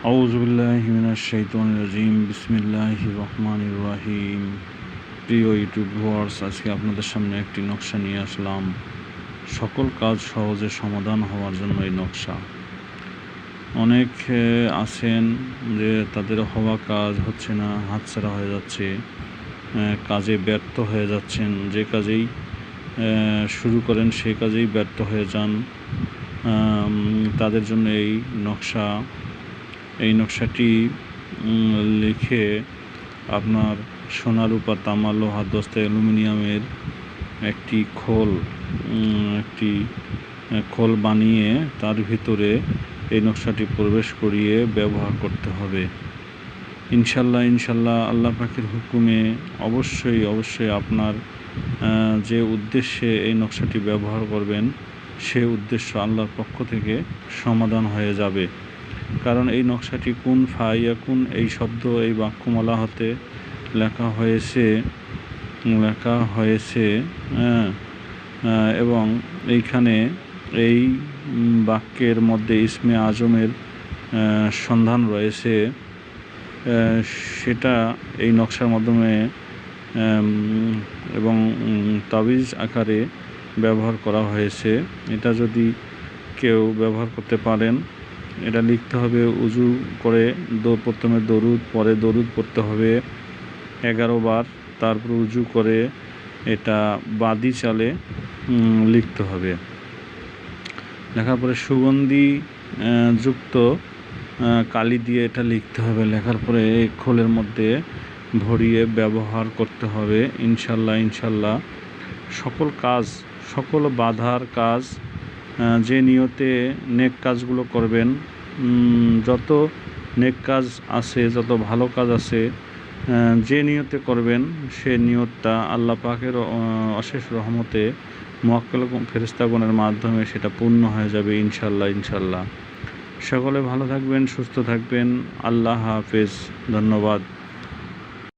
আউযুবিল্লাহি মিনাশ শাইতানির রাজিম। বিসমিল্লাহির রহমানির রহিম। প্রিয় ইউটিউব ভিউয়ার্স, আজকে আপনাদের সামনে একটি নকশা নিয়ে আসলাম। সকল কাজ সহজে সমাধান হওয়ার জন্য এই নকশা। অনেক আছেন যে তাদের হওয়া কাজ হচ্ছে না, হাতছাড়া হয়ে যাচ্ছে, কাজে ব্যর্থ হয়ে যাচ্ছেন। যে কাজেই শুরু করেন সেই কাজেই ব্যর্থ হয়ে যান। তাদের জন্য এই নকশাটি লিখে আপনার সোনা, রূপা, তামা, লোহা, দস্তা, অ্যালুমিনিয়ামের একটি খোল বানিয়ে তার ভিতরে এই নকশাটি প্রবেশ করিয়ে ব্যবহার করতে হবে। ইনশাল্লাহ আল্লাহ পাকের হুকুমে অবশ্যই আপনার যে উদ্দেশ্যে এই নকশাটি ব্যবহার করবেন সে উদ্দেশ্য আল্লাহর পক্ষ থেকে সমাধান হয়ে যাবে। কারণ এই নকশাটি কুন ফায়াকুন এই শব্দ, এই বাক্যমালা হতে লেখা হয়েছে এবং এইখানে এই বাক্যের মধ্যে ইসমে আজমের সন্ধান রয়েছে। সেটা এই নকশার মাধ্যমে এবং তাবিজ আকারে ব্যবহার করা হয়েছে। এটা যদি কেউ ব্যবহার করতে পারেন, এটা লিখতে হবে উজু করে, প্রথমে দরুদ, পরে দরুদ পড়তে হবে 11 বার, তারপর উজু করে এটা বাদি চালে লিখতে হবে। লেখার পরে সুগন্ধি যুক্ত কালি দিয়ে এটা লিখতে হবে। লেখার পরে এই খোলের মধ্যে ভরিয়ে ব্যবহার করতে হবে। ইনশাল্লাহ সকল বাধার কাজ, যে নিয়তে নেক কাজগুলো করবেন, যত নেক কাজ আছে, যত ভালো কাজ আছে, যে নিয়তে করবেন সে নিয়তটা আল্লাহ পাকের অশেষ রহমতে মুয়াক্কাল ফেরেশতাগণের মাধ্যমে সেটা পূর্ণ হয়ে যাবে ইনশাল্লাহ। সকলে ভালো থাকবেন, সুস্থ থাকবেন। আল্লাহ হাফেজ। ধন্যবাদ।